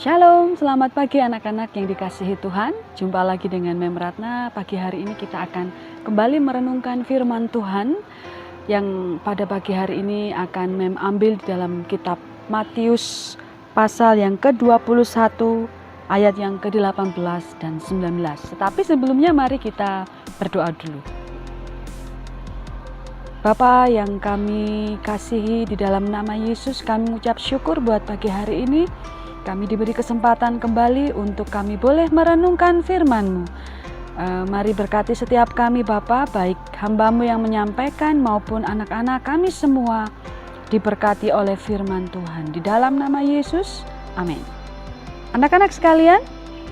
Shalom, selamat pagi anak-anak yang dikasihi Tuhan. Jumpa lagi dengan Mem Ratna. Pagi hari ini kita akan kembali merenungkan firman Tuhan yang pada pagi hari ini akan Mem ambil di dalam kitab Matius pasal yang ke-21 ayat yang ke-18 dan 19. Tetapi sebelumnya mari kita berdoa dulu. Bapa yang kami kasihi, di dalam nama Yesus kami mengucap syukur buat pagi hari ini. Kami diberi kesempatan kembali untuk kami boleh merenungkan firman-Mu. Mari berkati setiap kami Bapa, baik hamba-Mu yang menyampaikan maupun anak-anak kami semua diberkati oleh firman Tuhan. Di dalam nama Yesus, amin. Anak-anak sekalian,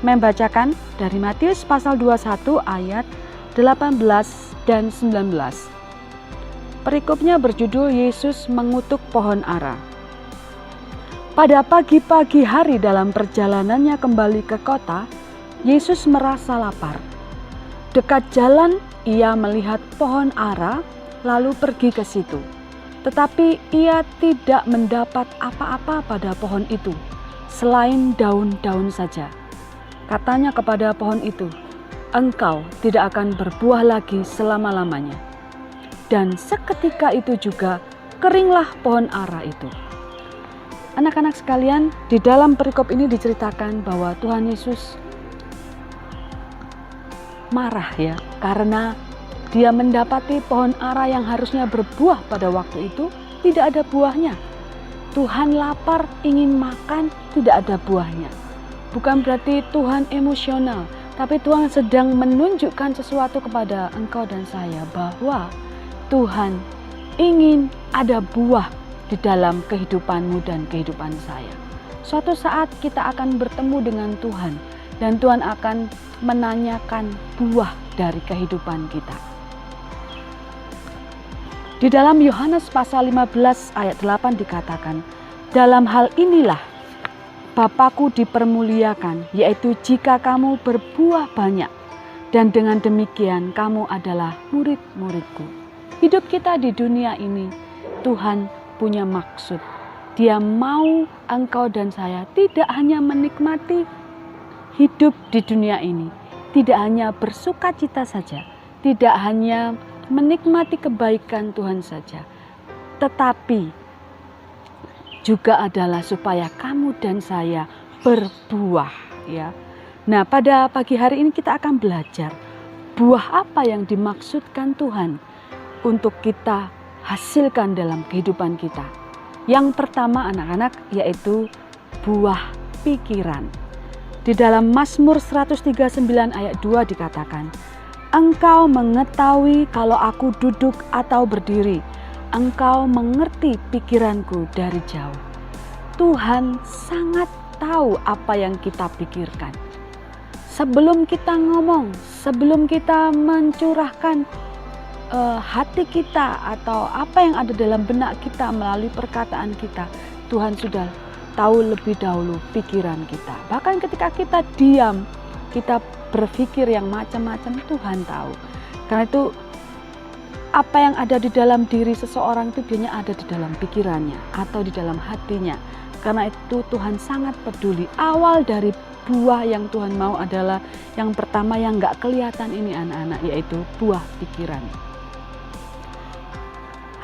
membacakan dari Matius pasal 21 ayat 18 dan 19. Perikopnya berjudul Yesus mengutuk pohon ara. Pada pagi-pagi hari dalam perjalanannya kembali ke kota, Yesus merasa lapar. Dekat jalan, ia melihat pohon ara, lalu pergi ke situ. Tetapi ia tidak mendapat apa-apa pada pohon itu, selain daun-daun saja. Katanya kepada pohon itu, "Engkau tidak akan berbuah lagi selama-lamanya." Dan seketika itu juga keringlah pohon ara itu. Anak-anak sekalian, di dalam perikop ini diceritakan bahwa Tuhan Yesus marah ya, karena dia mendapati pohon ara yang harusnya berbuah pada waktu itu tidak ada buahnya. Tuhan lapar, ingin makan, tidak ada buahnya. Bukan berarti Tuhan emosional, tapi Tuhan sedang menunjukkan sesuatu kepada engkau dan saya bahwa Tuhan ingin ada buah di dalam kehidupanmu dan kehidupan saya. Suatu saat kita akan bertemu dengan Tuhan dan Tuhan akan menanyakan buah dari kehidupan kita. Di dalam Yohanes pasal 15 ayat 8 dikatakan, "Dalam hal inilah Bapa-Ku dipermuliakan, yaitu jika kamu berbuah banyak, dan dengan demikian kamu adalah murid-murid-Ku." Hidup kita di dunia ini, Tuhan punya maksud. Dia mau engkau dan saya tidak hanya menikmati hidup di dunia ini, tidak hanya bersuka cita saja, tidak hanya menikmati kebaikan Tuhan saja, tetapi juga adalah supaya kamu dan saya berbuah ya. Nah, pada pagi hari ini kita akan belajar buah apa yang dimaksudkan Tuhan untuk kita hasilkan dalam kehidupan kita. Yang pertama anak-anak yaitu buah pikiran. Di dalam Mazmur 139 ayat 2 dikatakan, "Engkau mengetahui kalau aku duduk atau berdiri, engkau mengerti pikiranku dari jauh." Tuhan sangat tahu apa yang kita pikirkan. Sebelum kita ngomong, sebelum kita mencurahkan hati kita atau apa yang ada dalam benak kita melalui perkataan kita, Tuhan sudah tahu lebih dahulu pikiran kita. Bahkan ketika kita diam, kita berpikir yang macam-macam, Tuhan tahu. Karena itu apa yang ada di dalam diri seseorang itu biasanya ada di dalam pikirannya atau di dalam hatinya. Karena itu Tuhan sangat peduli. Awal dari buah yang Tuhan mau adalah yang pertama yang gak kelihatan ini anak-anak, yaitu buah pikiran.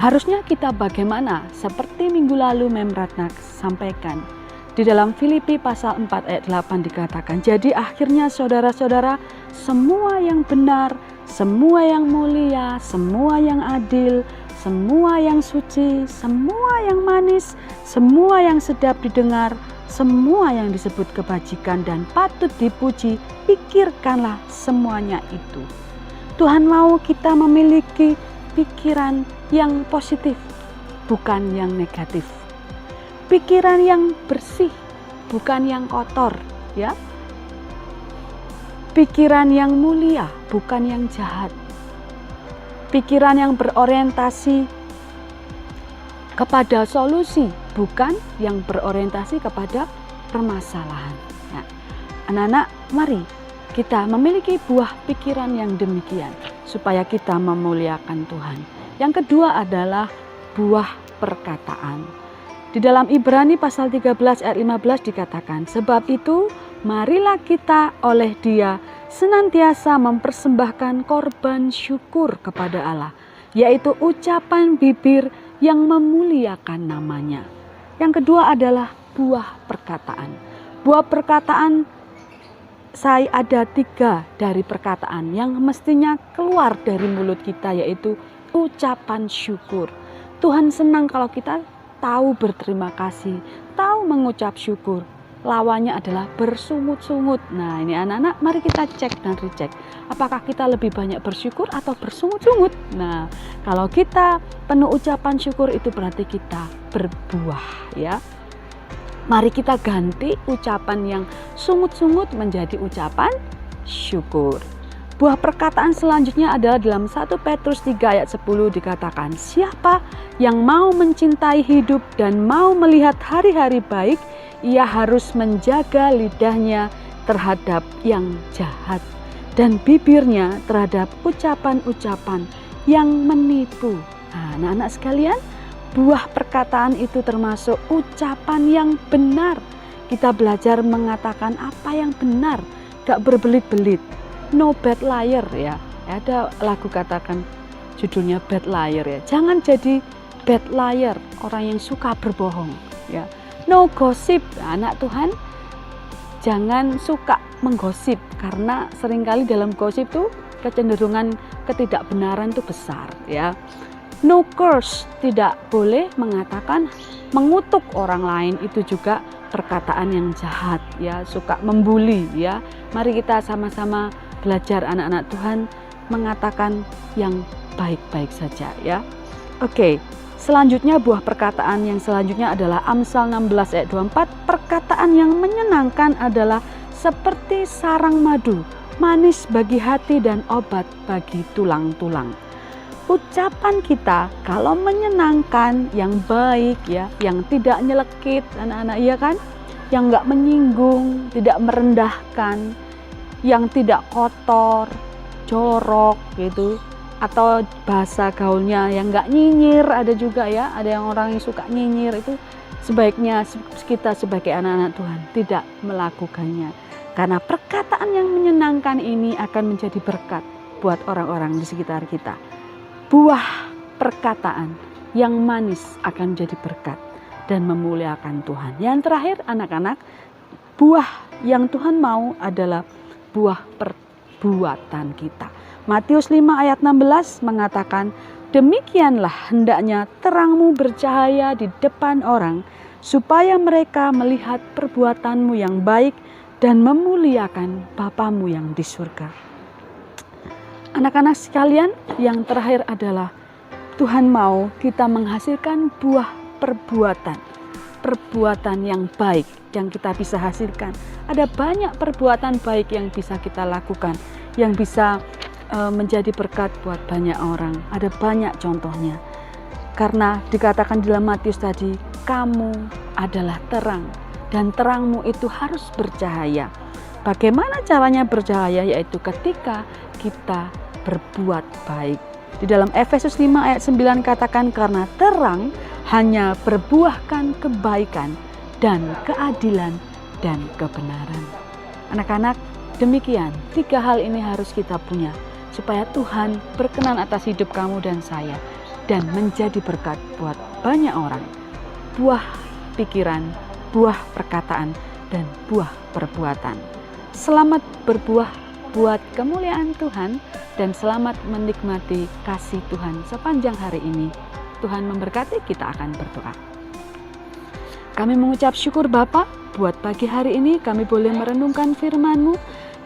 Harusnya kita bagaimana? Seperti minggu lalu Mem Ratna sampaikan. Di dalam Filipi pasal 4 ayat 8 dikatakan, "Jadi akhirnya saudara-saudara, semua yang benar, semua yang mulia, semua yang adil, semua yang suci, semua yang manis, semua yang sedap didengar, semua yang disebut kebajikan dan patut dipuji, pikirkanlah semuanya itu." Tuhan mau kita memiliki pikiran yang positif, bukan yang negatif. Pikiran yang bersih, bukan yang kotor, ya. Pikiran yang mulia, bukan yang jahat. Pikiran yang berorientasi kepada solusi, bukan yang berorientasi kepada permasalahan. Nah, anak-anak, mari kita memiliki buah pikiran yang demikian supaya kita memuliakan Tuhan. Yang kedua adalah buah perkataan. Di dalam Ibrani pasal 13 ayat 15 dikatakan, sebab itu marilah kita oleh Dia senantiasa mempersembahkan korban syukur kepada Allah, yaitu ucapan bibir yang memuliakan namanya. Yang kedua adalah buah perkataan. Buah perkataan, saya ada 3 dari perkataan yang mestinya keluar dari mulut kita, yaitu ucapan syukur. Tuhan senang kalau kita tahu berterima kasih, tahu mengucap syukur. Lawannya adalah bersungut-sungut. Nah, ini anak-anak, mari kita cek dan recheck. Apakah kita lebih banyak bersyukur atau bersungut-sungut? Nah, kalau kita penuh ucapan syukur itu berarti kita berbuah, ya. Mari kita ganti ucapan yang sungut-sungut menjadi ucapan syukur. Buah perkataan selanjutnya adalah dalam 1 Petrus 3 ayat 10 dikatakan, siapa yang mau mencintai hidup dan mau melihat hari-hari baik, ia harus menjaga lidahnya terhadap yang jahat dan bibirnya terhadap ucapan-ucapan yang menipu. Nah, anak-anak sekalian, buah perkataan itu termasuk ucapan yang benar. Kita belajar mengatakan apa yang benar, gak berbelit-belit. No bad liar, ya. Ada lagu katakan judulnya bad liar, ya. Jangan jadi bad liar, orang yang suka berbohong, ya. No gossip, anak Tuhan. Jangan suka menggosip, karena seringkali dalam gosip tuh kecenderungan ketidakbenaran itu besar, ya. No curse, tidak boleh mengatakan mengutuk orang lain, itu juga perkataan yang jahat, ya. Suka membuli, ya. Mari kita sama-sama belajar anak-anak Tuhan mengatakan yang baik-baik saja, ya. Oke, selanjutnya buah perkataan yang selanjutnya adalah Amsal 16 ayat 24. Perkataan yang menyenangkan adalah seperti sarang madu, manis bagi hati dan obat bagi tulang-tulang. Ucapan kita kalau menyenangkan, yang baik, ya, yang tidak nyelekit anak-anak, iya kan, yang enggak menyinggung, tidak merendahkan, yang tidak kotor, jorok gitu, atau bahasa gaulnya yang enggak nyinyir, ada juga, ya, ada yang orang yang suka nyinyir, itu sebaiknya kita sebagai anak-anak Tuhan tidak melakukannya, karena perkataan yang menyenangkan ini akan menjadi berkat buat orang-orang di sekitar kita. Buah perkataan yang manis akan menjadi berkat dan memuliakan Tuhan. Yang terakhir anak-anak, buah yang Tuhan mau adalah buah perbuatan kita. Matius 5 ayat 16 mengatakan, demikianlah hendaknya terangmu bercahaya di depan orang, supaya mereka melihat perbuatanmu yang baik dan memuliakan Bapamu yang di surga. Anak-anak sekalian, yang terakhir adalah Tuhan mau kita menghasilkan buah perbuatan. Perbuatan yang baik yang kita bisa hasilkan. Ada banyak perbuatan baik yang bisa kita lakukan, yang bisa menjadi berkat buat banyak orang. Ada banyak contohnya. Karena dikatakan di dalam Matius tadi, kamu adalah terang dan terangmu itu harus bercahaya. Bagaimana caranya bercahaya? Yaitu ketika kita berbuat baik. Di dalam Efesus 5 ayat 9 katakan, karena terang hanya berbuahkan kebaikan dan keadilan dan kebenaran. Anak-anak, demikian 3 hal ini harus kita punya supaya Tuhan berkenan atas hidup kamu dan saya dan menjadi berkat buat banyak orang. Buah pikiran, buah perkataan, dan buah perbuatan. Selamat berbuah buat kemuliaan Tuhan dan selamat menikmati kasih Tuhan sepanjang hari ini. Tuhan memberkati, kita akan berdoa. Kami mengucap syukur Bapa, buat pagi hari ini kami boleh merenungkan firman-Mu.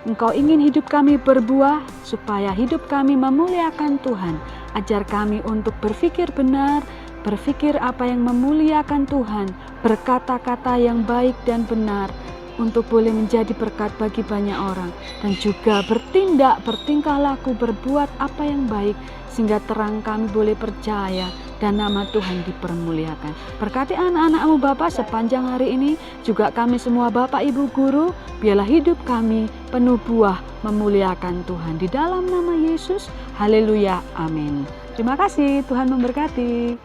Engkau ingin hidup kami berbuah, supaya hidup kami memuliakan Tuhan. Ajar kami untuk berpikir benar, berpikir apa yang memuliakan Tuhan, berkata-kata yang baik dan benar, untuk boleh menjadi berkat bagi banyak orang. Dan juga bertingkah laku, berbuat apa yang baik, sehingga terang kami boleh percaya dan nama Tuhan dipermuliakan. Berkati anak-anak-Mu Bapa sepanjang hari ini, juga kami semua Bapak Ibu Guru, biarlah hidup kami penuh buah memuliakan Tuhan. Di dalam nama Yesus, haleluya, amin. Terima kasih, Tuhan memberkati.